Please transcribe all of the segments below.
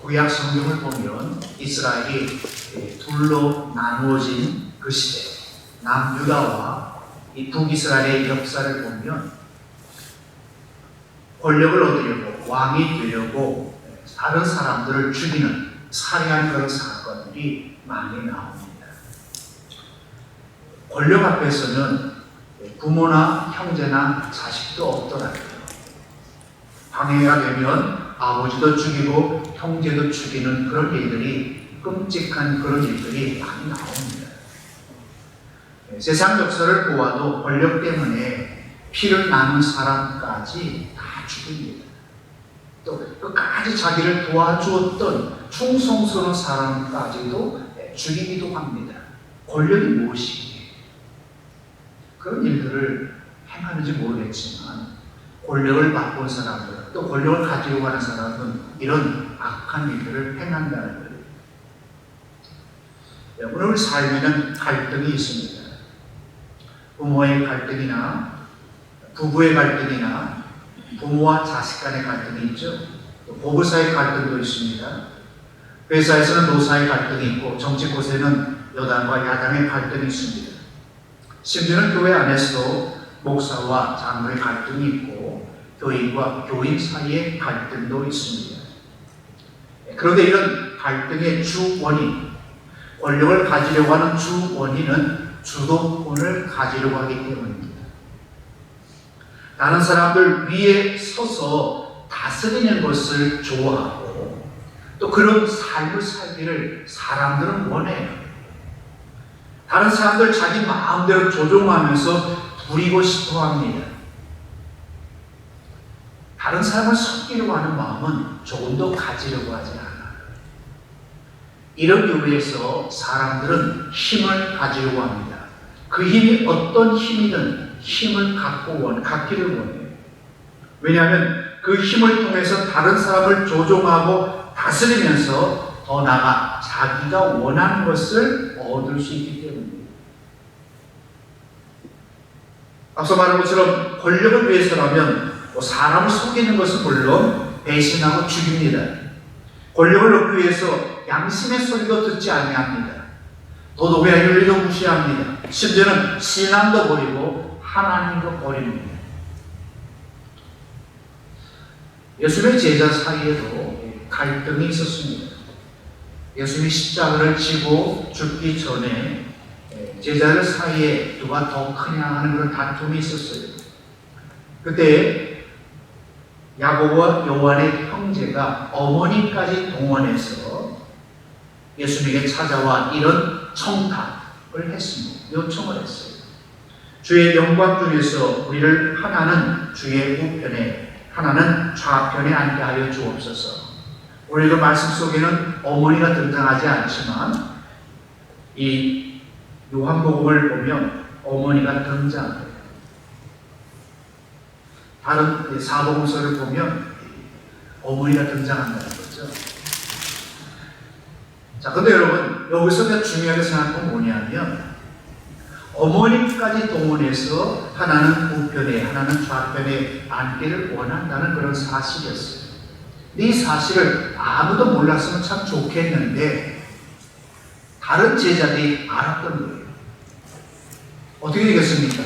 구약 성경을 보면 이스라엘이 둘로 나누어진 그 시대, 남유다와 이 북이스라엘의 역사를 보면 권력을 얻으려고, 왕이 되려고 다른 사람들을 죽이는, 살해하는 그런 사건들이 많이 나옵니다. 권력 앞에서는 부모나 형제나 자식도 없더라고요. 방해가 되면 아버지도 죽이고 형제도 죽이는 그런 일들이, 끔찍한 그런 일들이 많이 나옵니다. 세상 역사를 보아도 권력 때문에 피를 나눈 사람까지 다 죽입니다. 또 끝까지 자기를 도와주었던 충성스러운 사람까지도 죽이기도 합니다. 권력이 무엇이기에 그런 일들을 행하는지 모르겠지만 권력을 바꾼 사람들, 또 권력을 가지고 가는 사람은 이런 악한 일들을 행한다는 거예요. 오늘 삶에는 갈등이 있습니다. 부모의 갈등이나 부부의 갈등이나 부모와 자식 간의 갈등이 있죠. 또 보부사의 갈등도 있습니다. 회사에서는 노사의 갈등이 있고 정치 곳에는 여당과 야당의 갈등이 있습니다. 심지어는 교회 안에서도 목사와 장로의 갈등이 있고 교인과 교인 사이의 갈등도 있습니다. 그런데 이런 갈등의 주 원인, 권력을 가지려고 하는 주 원인은 주도권을 가지려고 하기 때문입니다. 다른 사람들 위에 서서 다스리는 것을 좋아하고 또 그런 삶을 살기를 사람들은 원해요. 다른 사람들 자기 마음대로 조종하면서 부리고 싶어 합니다. 다른 사람을 섬기려고 하는 마음은 조금도 가지려고 하지 않아요. 이런 이유에서 사람들은 힘을 가지려고 합니다. 그 힘이 어떤 힘이든 힘을 갖기를 원해요. 왜냐하면 그 힘을 통해서 다른 사람을 조종하고 다스리면서 더 나아가 자기가 원하는 것을 얻을 수 있기 때문입니다. 앞서 말한 것처럼 권력을 위해서라면 사람을 속이는 것은 물론 배신하고 죽입니다. 권력을 얻기 위해서 양심의 소리도 듣지 아니합니다. 도덕의 윤리도 무시합니다. 심지어는 신앙도 버리고 하나님도 버립니다. 예수님의 제자 사이에도 갈등이 있었습니다. 예수님이 십자가를 지고 죽기 전에 제자들 사이에 누가 더 크냐 하는 그런 다툼이 있었어요. 그때 야고보와 요한의 형제가 어머니까지 동원해서 예수님에게 찾아와 이런 청탁을 했습니다. 요청을 했어요. 주의 영광 중에서 우리를 하나는 주의 우편에, 하나는 좌편에 앉게 하여 주옵소서. 오늘 그 말씀 속에는 어머니가 등장하지 않지만 이 요한복음을 보면 어머니가 등장해요. 다른 사복음서를 보면 어머니가 등장한다는 거죠. 자, 근데 여러분, 여기서 중요하게 생각한 건 뭐냐면 어머니까지 동원해서 하나는 우편에, 하나는 좌편에 앉기를 원한다는 그런 사실이었어요. 이 사실을 아무도 몰랐으면 참 좋겠는데 다른 제자들이 알았던 거예요. 어떻게 되겠습니까?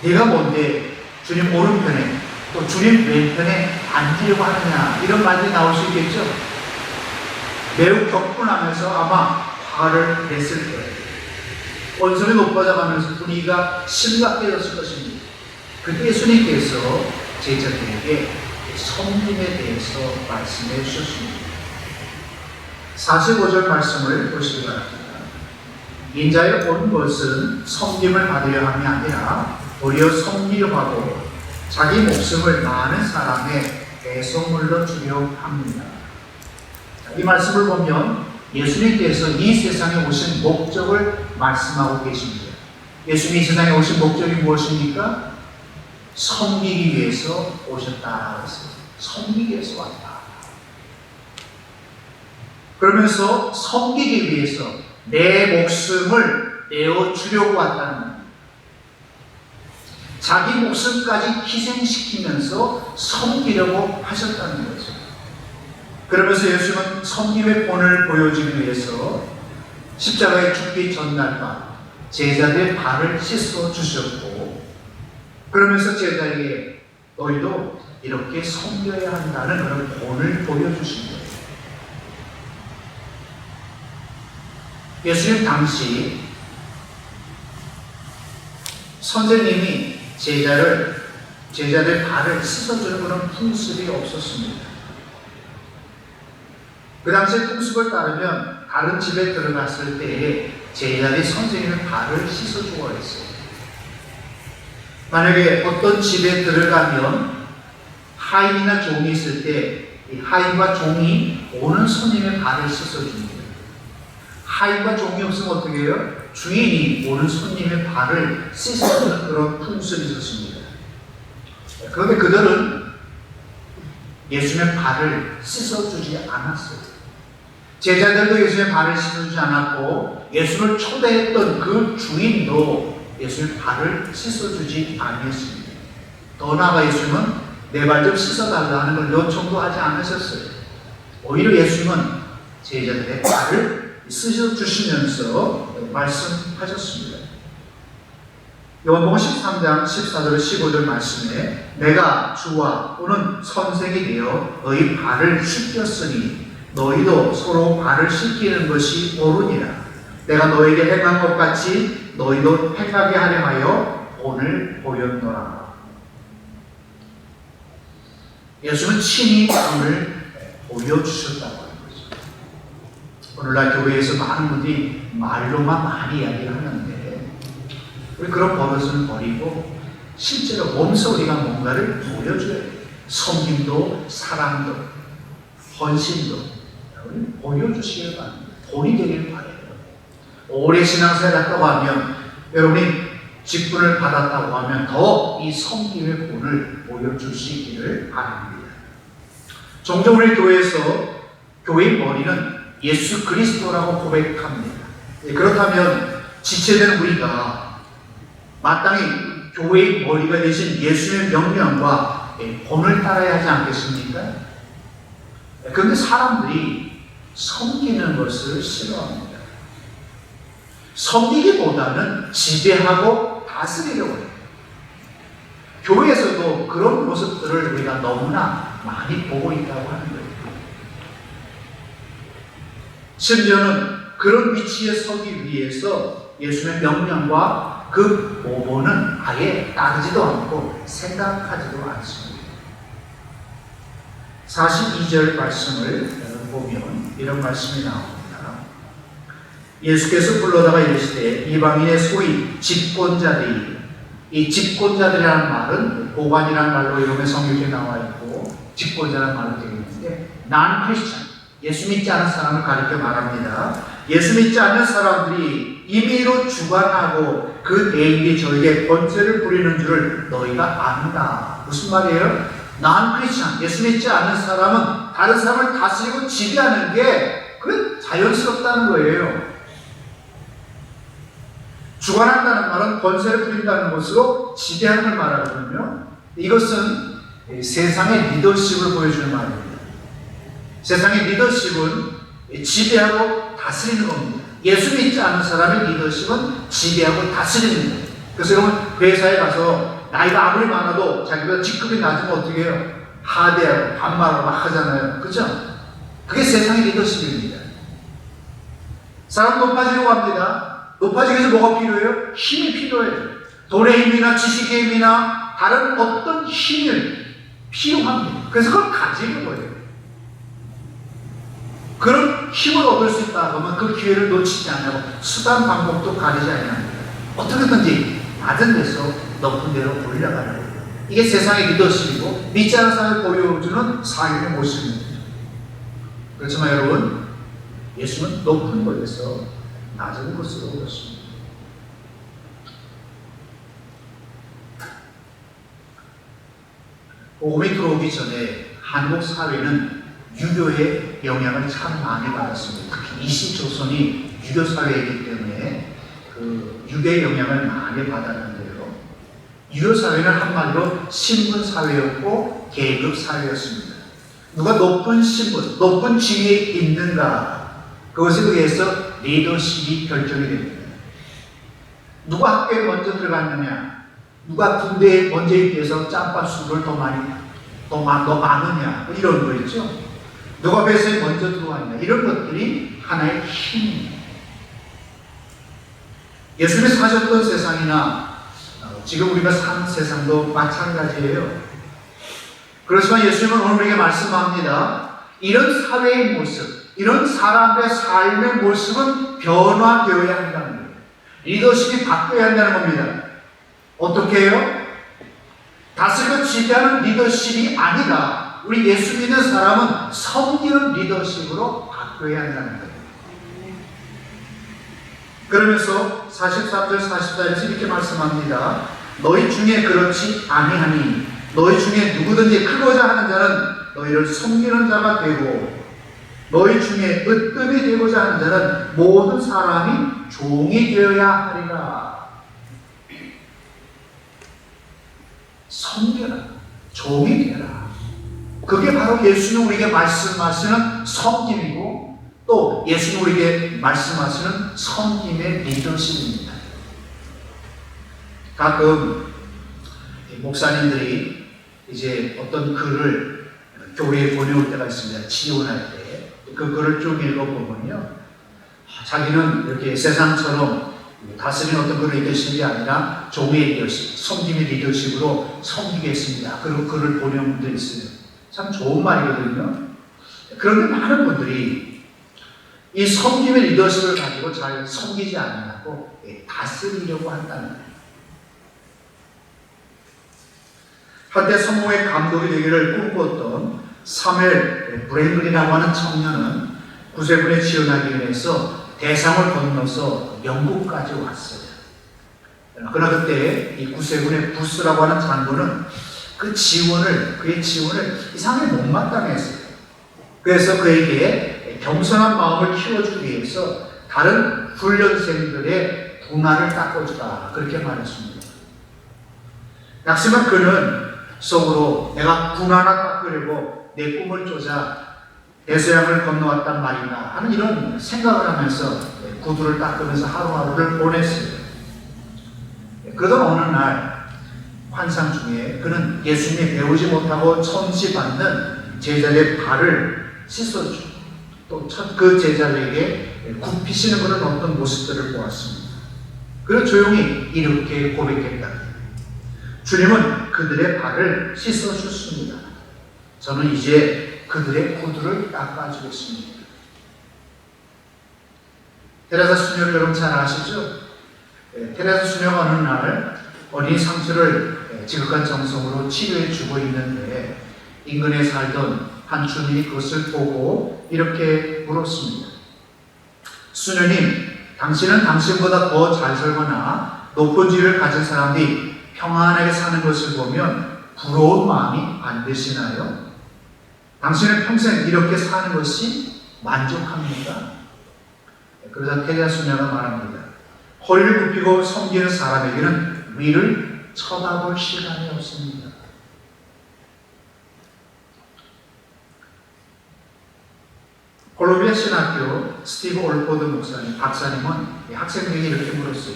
내가 뭔데 주님 오른편에 또 주님 왼편에 앉으려고 하느냐, 이런 말들이 나올 수 있겠죠? 매우 격분하면서 아마 화를 냈을 거예요. 원성이 높아져가면서 분위기가 심각해졌을 것입니다. 그때 예수님께서 제자들에게 섬김에 대해서 말씀해 주셨습니다. 45절 말씀을 보시기 바랍니다. 인자에 온 것은 섬김을 받으려 함이 아니라 도리어 섬기려 하고 자기 목숨을 많은 사람의 애송물로 주려 합니다. 이 말씀을 보면 예수님께서 이 세상에 오신 목적을 말씀하고 계십니다. 예수님이 이 세상에 오신 목적이 무엇입니까? 섬기기 위해서 오셨다라고 했어요. 섬기기 위해서 왔다. 그러면서 섬기기 위해서 내 목숨을 내어주려고 왔다는 겁니다. 자기 목숨까지 희생시키면서 섬기려고 하셨다는 거죠. 그러면서 예수님은 섬김의 본을 보여주기 위해서 십자가에 죽기 전날 밤 제자들의 발을 씻어 주셨고, 그러면서 제자에게 너희도 이렇게 섬겨야 한다는 그런 본을 보여주신 거예요. 예수님 당시 선생님이 제자들 발을 씻어주는 그런 풍습이 없었습니다. 그 당시에 풍습을 따르면 다른 집에 들어갔을 때에 제자들이 선생님의 발을 씻어주고 했어요. 만약에 어떤 집에 들어가면 하인이나 종이 있을 때 이 하인과 종이 오는 손님의 발을 씻어줍니다. 하인과 종이 없으면 어떻게 해요? 주인이 오는 손님의 발을 씻어주는 그런 풍습이 있었습니다. 그런데 그들은 예수님의 발을 씻어주지 않았어요. 제자들도 예수님의 발을 씻어주지 않았고, 예수를 초대했던 그 주인도 예수님의 발을 씻어주지 않았습니다. 더 나아가 예수님은 내 발 좀 씻어달라 하는 걸 요청도 하지 않으셨어요. 오히려 예수님은 제자들의 발을 씻어주시면서 말씀하셨습니다. 요한복음 13장 14절 15절 말씀에 내가 주와 또는 선생이 되어 너희 발을 씻겼으니 너희도 서로 발을 씻기는 것이 옳으니라. 내가 너에게 행한 것 같이 너희도 행하게 하려 하여 본을 보였노라. 예수는 친히 본을 보여주셨다고 하는 거죠. 오늘날 교회에서 많은 분들이 말로만 많이 이야기를 하는데, 우리 그런 버릇을 버리고 실제로 몸소 우리가 뭔가를 보여줘야 돼요. 섬김도 사랑도 헌신도 보여주시길 바랍니다. 본이 되길 바라요. 오래 신앙생활 했다고 하면, 여러분이 직분을 받았다고 하면 더 이 섬김의 본을 보여줄 수 있기를 바랍니다. 종종 우리 교회에서 교회의 머리는 예수 그리스도라고 고백합니다. 그렇다면 지체된 우리가 마땅히 교회의 머리가 되신 예수의 명령과 본을 따라야 하지 않겠습니까? 그런데 사람들이 섬기는 것을 싫어합니다. 섬기기보다는 지배하고 다스리려고 해요. 교회에서도 그런 모습들을 우리가 너무나 많이 보고 있다고 하는 거예요. 심지어는 그런 위치에 서기 위해서 예수님의 명령과 그 모본은 아예 따르지도 않고 생각하지도 않습니다. 42절 말씀을 보면 이런 말씀이 나옵니다. 예수께서 불러다가 이르시되 이방인의 소위 집권자들이, 이 집권자들이라는 말은 보관이라는 말로 이름의 성경에 나와 있고 집권자라는 말로 되어 있는데, 난 크리스천, 예수 믿지 않은 사람을 가리켜 말합니다. 예수 믿지 않는 사람들이 임의로 주관하고 그 대인이 저에게 권세를 부리는 줄을 너희가 안다. 무슨 말이에요? 난 크리스천, 예수 믿지 않는 사람은 다른 사람을 다스리고 지배하는 게 그건 자연스럽다는 거예요. 주관한다는 말은 권세를 부린다는 것으로 지배하는 걸 말하거든요. 이것은 세상의 리더십을 보여주는 말입니다. 세상의 리더십은 지배하고 다스리는 겁니다. 예수 믿지 않는 사람의 리더십은 지배하고 다스리는 거예요. 그래서 여러분 회사에 가서 나이가 아무리 많아도 자기가 직급이 낮으면 어떻게 해요? 하대하고 반말하고 막 하잖아요. 그렇죠? 그게 세상의 리더십입니다. 사람 높아지려고 합니다. 높아지기 위해서 뭐가 필요해요? 힘이 필요해요. 돈의 힘이나 지식의 힘이나 다른 어떤 힘이 필요합니다. 그래서 그걸 가지는 거예요. 그런 힘을 얻을 수 있다 그러면 그 기회를 놓치지 않고 수단 방법도 가리지 않습니다. 어떻게든지 낮은 데서 높은 데로 올라가려고 해요. 이게 세상의 리더십이고 믿지 않는 사람을 보여주는 사회의 모습입니다. 그렇지만 여러분, 예수는 높은 곳에서 낮은 곳으로 오셨습니다. 복음이 들어오기 전에 한국 사회는 유교의 영향을 참 많이 받았습니다. 특히 이시조선이 유교 사회이기 때문에 그 유교의 영향을 많이 받았는데요. 유교 사회는 한마디로 신분 사회였고 계급 사회였습니다. 누가 높은 신분, 높은 지위에 있는가, 그것에 의해서 리더십이 결정이 됩니다. 누가 학교에 먼저 들어갔느냐, 누가 군대에 먼저 입대해서 짬밥 수를 더 많으냐, 이런 거 있죠. 누가 회사에 먼저 들어왔냐, 이런 것들이 하나의 힘입니다. 예수님이 사셨던 세상이나 지금 우리가 사는 세상도 마찬가지예요. 그렇지만 예수님은 오늘 우리에게 말씀합니다. 이런 사회의 모습, 이런 사람들의 삶의 모습은 변화되어야 한다는 거예요. 리더십이 바뀌어야 한다는 겁니다. 어떻게 해요? 다스리고 지배하는 리더십이 아니라 우리 예수 믿는 사람은 섬기는 리더십으로 바뀌어야 한다는 거예요. 그러면서 43절 44절에서 이렇게 말씀합니다. 너희 중에 그렇지 아니하니 너희 중에 누구든지 크고자 하는 자는 너희를 섬기는 자가 되고 너희 중에 으뜸이 되고자 하는 자는 모든 사람이 종이 되어야 하리라. 섬겨라. 종이 되라. 그게 바로 예수님 우리에게 말씀하시는 섬김이고 또 예수님 우리에게 말씀하시는 섬김의 리더십입니다. 가끔 목사님들이 이제 어떤 글을 교회에 보내올 때가 있습니다. 지원할 때 그 글을 쭉 읽어보면요, 자기는 이렇게 세상처럼 다스리는 어떤 그런 리더십이 아니라 종의 리더십, 섬김의 리더십으로 섬기겠습니다. 그리고 글을 보내온 분들이 있어요. 참 좋은 말이거든요. 그런데 많은 분들이 이 섬김의 리더십을 가지고 잘 섬기지 않으려고 다스리려고 한다는 거예요. 한때 성공의 감독이 되기를 꿈꿨던 사무엘 브랭글이라고 하는 청년은 구세군에 지원하기 위해서 대상을 건너서 영국까지 왔어요. 그러나 그때 이 구세군의 부스라고 하는 장군은 그의 지원을 이상하게 못마땅했어요. 그래서 그에게 겸손한 마음을 키워주기 위해서 다른 훈련생들의 분할을 닦아주라 그렇게 말했습니다. 낙심한 그는 속으로 내가 군 하나 닦으려고 내 꿈을 쫓아 대서양을 건너왔단 말인가 하는 이런 생각을 하면서 구두를 닦으면서 하루하루를 보냈어요. 그러던 어느 날 환상 중에 그는 예수님이 배우지 못하고 천시받는 제자의 발을 씻어주고 또 그 제자에게 굽히시는 그런 어떤 모습들을 보았습니다. 그리고 조용히 이렇게 고백했다. 주님은 그들의 발을 씻어주셨습니다. 저는 이제 그들의 구두를 닦아주겠습니다. 테레사 수녀를 여러분 잘 아시죠? 테레사 수녀가 어느 날 어린이 상처를 지극한 정성으로 치료해 주고 있는데 인근에 살던 한 주민이 그것을 보고 이렇게 물었습니다. 수녀님, 당신은 당신보다 더 잘 살거나 높은 지위를 가진 사람들이 평안하게 사는 것을 보면 부러운 마음이 안 드시나요? 당신은 평생 이렇게 사는 것이 만족합니까? 그러자 테레사 수녀가 말합니다. 허리를 굽히고 섬기는 사람에게는 위를 쳐다볼 시간이 없습니다. 콜롬비아 신학교 스티브 올포드 목사님, 박사님은 학생들에게 이렇게 물었어요.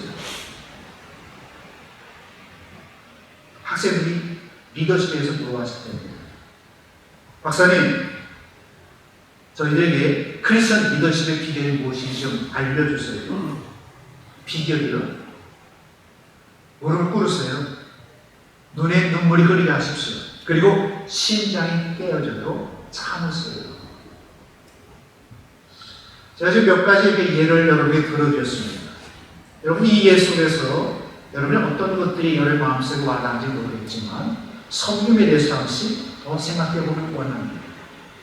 학생들이 리더십에 대해서 물어봤을 때입니다. 박사님, 저희들에게 크리스천 리더십의 비결이 무엇인지 좀 알려주세요. 비결이요? 무릎을 꿇으세요. 눈에 눈물이 흐르게 하십시오. 그리고 심장이 깨어져도 참으세요. 제가 지금 몇 가지 이렇게 예를 여러분에게 들어드렸습니다. 여러분 이 예 속에서 여러분의 어떤 것들이 여러분의 마음속에 와닿는지 모르겠지만 섬김에 대해서 잠시 더 생각해 보길 원합니다.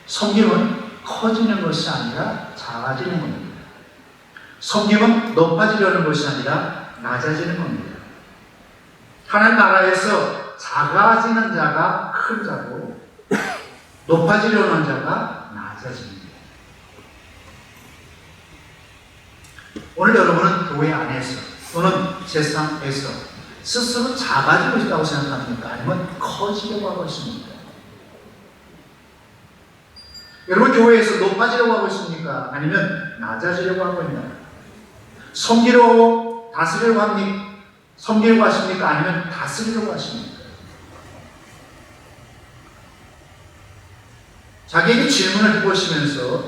섬김은 커지는 것이 아니라 작아지는 겁니다. 섬김은 높아지려는 것이 아니라 낮아지는 겁니다. 하나님 나라에서 작아지는 자가 큰 자고 높아지려는 자가 낮아집니다. 오늘 여러분은 교회 안에서 또는 세상에서 스스로 작아지고 있다고 생각합니까? 아니면 커지려고 하고 있습니까? 여러분 교회에서 높아지려고 하고 있습니까? 아니면 낮아지려고 하고 있나요? 섬기려고 다스리려고 합니까? 섬기려고 하십니까? 아니면 다스리려고 하십니까? 자기에게 질문을 해보시면서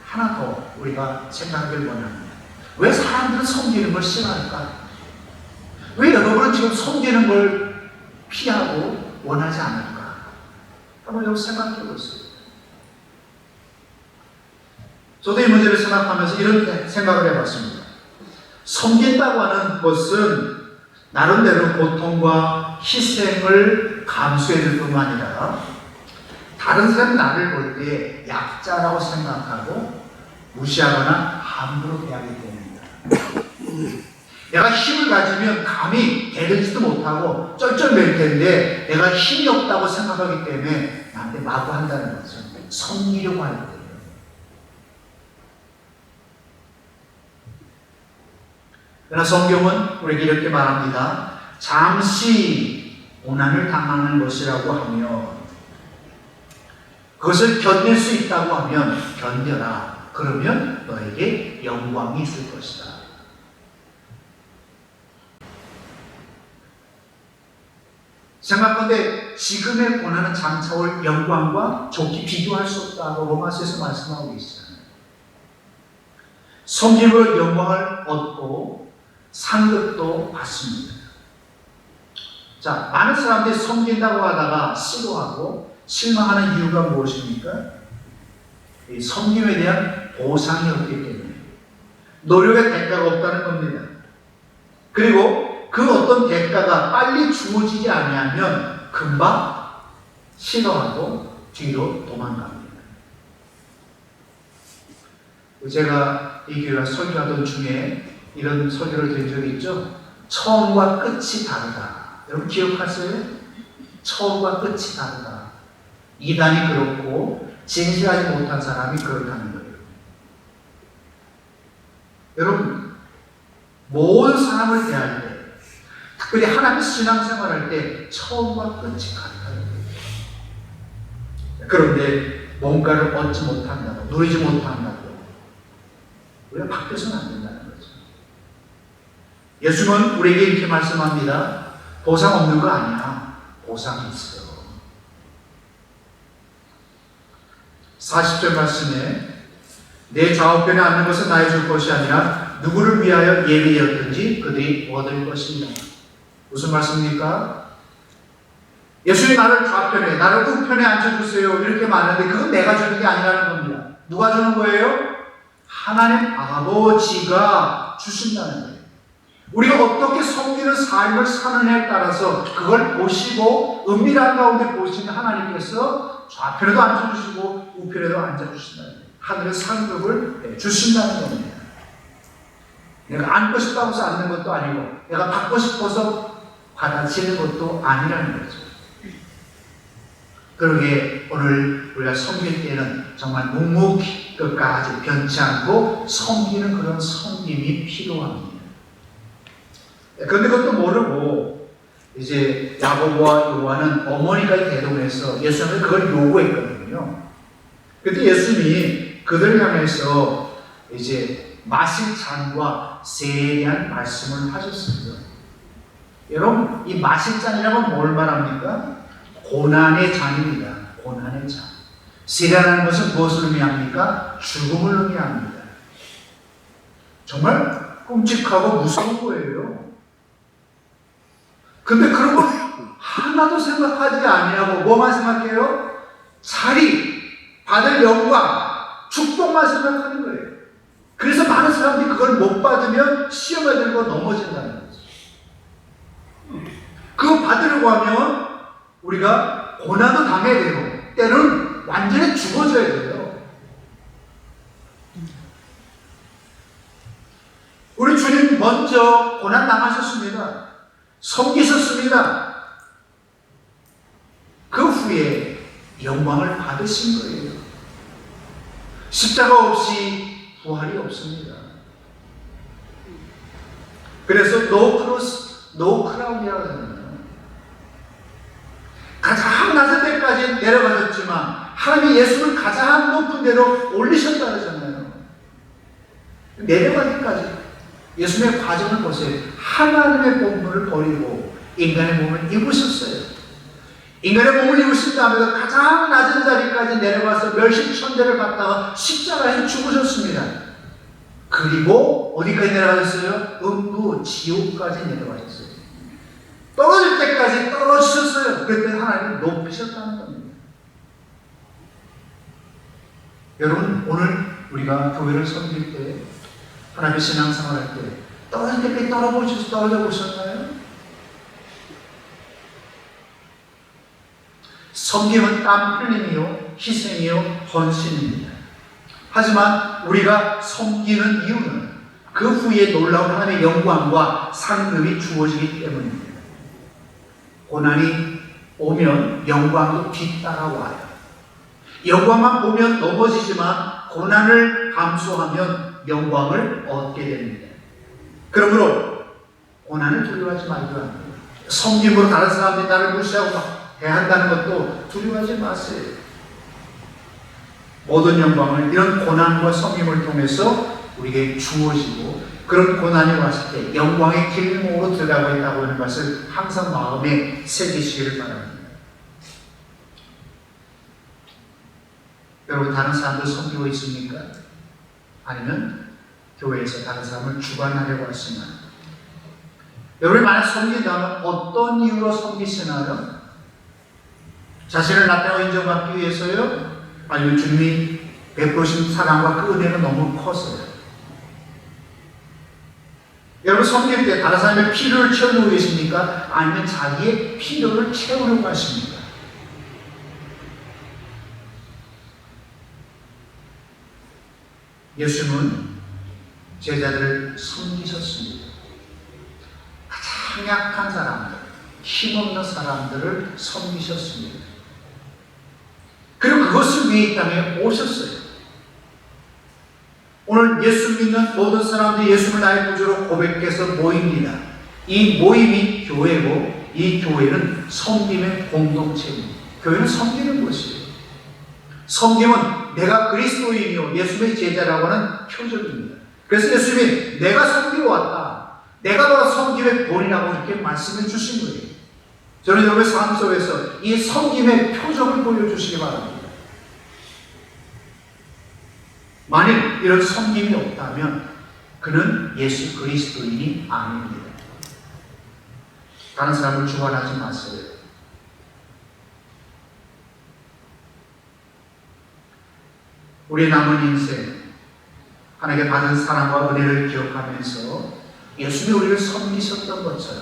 하나 더 우리가 생각하길 원합니다. 왜 사람들은 섬기는 걸 싫어할까? 왜 여러분은 지금 섬기는 걸 피하고 원하지 않을까? 한번 여러분 생각해 보세요. 저도 이 문제를 생각하면서 이런 생각을 해봤습니다. 섬긴다고 하는 것은 나름대로 고통과 희생을 감수해 줄 뿐만 아니라 다른 사람이 나를 볼 때 약자라고 생각하고 무시하거나 함부로 대하기 때문입니다. 내가 힘을 가지면 감히 대들지도 못하고 쩔쩔맬 텐데 내가 힘이 없다고 생각하기 때문에 나한테 마구한다는 거죠. 섬기려고 할 때. 그러나 성경은 우리에게 이렇게 말합니다. 잠시 고난을 당하는 것이라고 하며 그것을 견딜 수 있다고 하면 견뎌라. 그러면 너에게 영광이 있을 것이다. 생각하건대 지금의 고난은 장차 올 영광과 좋게 비교할 수 없다고 로마서에서 말씀하고 있어요. 섬김으로 영광을 얻고 상급도 받습니다. 자, 많은 사람들이 섬긴다고 하다가 싫어하고 실망하는 이유가 무엇입니까? 이 섬김에 대한 보상이 없기 때문에 노력의 대가가 없다는 겁니다. 그리고 그 어떤 대가가 빨리 주어지지 않으면 금방 싫어하고 뒤로 도망갑니다. 제가 이 교회 설교하던 중에 이런 설교를 드린 적이 있죠. 처음과 끝이 다르다. 여러분 기억하세요? 처음과 끝이 다르다. 이단이 그렇고 진실하지 못한 사람이 그렇다는 거예요. 여러분 모든 사람을 대할 때 특별히 하나님의 신앙생활할 때 처음과 끝이 같아요. 그런데 뭔가를 얻지 못한다고 누리지 못한다고 우리가 바뀌어서는 안 된다는 거죠. 예수님은 우리에게 이렇게 말씀합니다. 보상 없는 거 아니야. 보상이 있어. 40절 말씀에 내 좌우편에 앉는 것은 나의 줄 것이 아니라 누구를 위하여 예비되었든지 그들이 얻을 것입니다. 무슨 말씀입니까? 예수님이 나를 좌편에 나를 우편에 앉혀주세요 이렇게 말하는데 그건 내가 주는 게 아니라는 겁니다. 누가 주는 거예요? 하나님 아버지가 주신다는 거예요. 우리가 어떻게 섬기는 삶을 사느냐에 따라서 그걸 보시고 은밀한 가운데 보시는 하나님께서 좌편에도 앉아주시고 우편에도 앉아주신다는 거예요. 하늘의 상급을 주신다는 겁니다. 내가 앉고 싶다고 해서 앉는 것도 아니고 내가 받고 싶어서 받아치는 것도 아니라는 거죠. 그러기에 오늘 우리가 섬길 때는 정말 묵묵히 끝까지 변치 않고 섬기는 그런 섬김이 필요합니다. 그런데 그것도 모르고 이제 야고보와 요한은 어머니까지 대동해서 예수님을 그걸 요구했거든요. 그때 예수님이 그들을 향해서 이제 마실 잔과 세에 대한 말씀을 하셨습니다. 여러분, 이 마실 잔이라면 뭘 말합니까? 고난의 잔입니다. 고난의 잔. 세라는 것은 무엇을 의미합니까? 죽음을 의미합니다. 정말 끔찍하고 무서운 거예요. 근데 그런 거 하나도 생각하지 아니하고 뭐만 생각해요? 자리, 받을 영광, 축복만 생각하는 거예요. 그래서 많은 사람들이 그걸 못 받으면 시험에 들고 넘어진다는 거죠. 그거 받으려고 하면 우리가 고난도 당해야 되고 때로는 완전히 죽어져야 돼요. 우리 주님 먼저 고난 당하셨습니다. 섬기셨습니다. 그 후에 영광을 받으신 거예요. 십자가 없이 부활이 없습니다. 그래서 no cross, no crown이라고 하잖아요. 가장 낮은 데까지 내려가셨지만 하나님이 예수를 가장 높은 데로 올리셨다 그러잖아요. 내려가기까지 예수님의 과정을 보세요. 하나님의 본분을 버리고 인간의 몸을 입으셨어요. 인간의 몸을 입으신 다음에 가장 낮은 자리까지 내려가서 멸시천대를 받다가 십자가에서 죽으셨습니다. 그리고 어디까지 내려가셨어요? 음부 지옥까지 내려가셨어요. 떨어질 때까지 떨어지셨어요. 그때 하나님을 높이셨다는 겁니다. 여러분, 오늘 우리가 교회를 섬길 때, 하나님의 신앙생활 할 때 떨어질 때까지 떨어져 보셨나요? 섬김은 땀 흘림이요, 희생이요, 헌신입니다. 하지만 우리가 섬기는 이유는 그 후에 놀라운 하나님의 영광과 상급이 주어지기 때문입니다. 고난이 오면 영광도 뒤따라와요. 영광만 보면 넘어지지만 고난을 감수하면 영광을 얻게 됩니다. 그러므로 고난을 두려워하지 말고 합니다. 섬김으로 다른 사람들이 나를 무시하고 대한다는 것도 두려워하지 마세요. 모든 영광을 이런 고난과 섬김을 통해서 우리에게 주어지고, 그런 고난이 왔을 때 영광의 길목으로 들어가고 있다고 하는 것을 항상 마음에 새기시기를 바랍니다. 여러분, 다른 사람들 섬기고 있습니까? 아니면 교회에서 다른 사람을 주관하려고 하시나요? 여러분이 만약 섬긴다면 어떤 이유로 섬기시나요? 자신을 나타내고 인정받기 위해서요? 아니면 주님이 베푸신 사랑과 그 은혜가 너무 커서요? 여러분, 섬길 때 다른 사람의 필요를 채우려고 계십니까? 아니면 자기의 필요를 채우려고 하십니까? 예수님은 제자들을 섬기셨습니다. 가장 약한 사람들, 힘없는 사람들을 섬기셨습니다. 그리고 그것을 위해 이 땅에 오셨어요. 오늘 예수 믿는 모든 사람들이 예수를 나의 구주로 고백해서 모입니다. 이 모임이 교회고, 이 교회는 섬김의 공동체입니다. 교회는 섬기는 것이에요. 섬김은 내가 그리스도인이요 예수의 제자라고 하는 표적입니다. 그래서 예수님이 내가 섬기러 왔다, 내가 바로 섬김의 본이라고 이렇게 말씀해 주신 거예요. 저는 여러분의 삶 속에서 이 섬김의 표적을 보여주시기 바랍니다. 만일 이런 섬김이 없다면 그는 예수 그리스도인이 아닙니다. 다른 사람을 주관하지 마세요. 우리의 남은 인생, 하나님께 받은 사랑과 은혜를 기억하면서 예수님이 우리를 섬기셨던 것처럼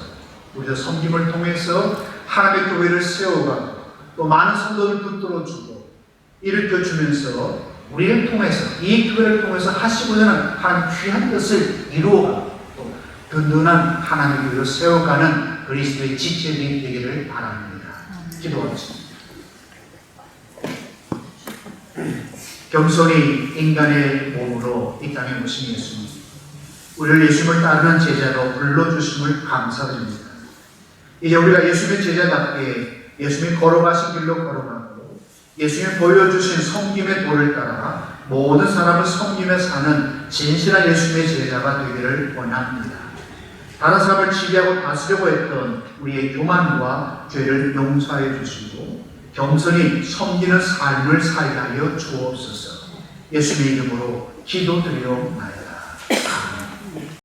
우리도 섬김을 통해서 하나님의 교회를 세워가고 또 많은 성도를 붙들어주고 일으켜주면서 우리를 통해서, 이 교회를 통해서 하시고자 하는 하나님 귀한 뜻을 이루어가고 또 든든한 하나님의 교회를 세워가는 그리스도의 지체들이 되기를 바랍니다. 기도하겠습니다. 겸손히 인간의 몸으로 이 땅에 오신 예수님, 우리를 예수님을 따르는 제자로 불러주심을 감사드립니다. 이제 우리가 예수님의 제자답게 예수님이 걸어가신 길로 걸어가고 예수님이 보여주신 섬김의 도를 따라 모든 사람을 섬김에 사는 진실한 예수님의 제자가 되기를 원합니다. 다른 사람을 지배하고 다스려고 했던 우리의 교만과 죄를 용서해 주시고 겸손히 섬기는 삶을 살게 하여 주옵소서. 예수님의 이름으로 기도드리옵나이다.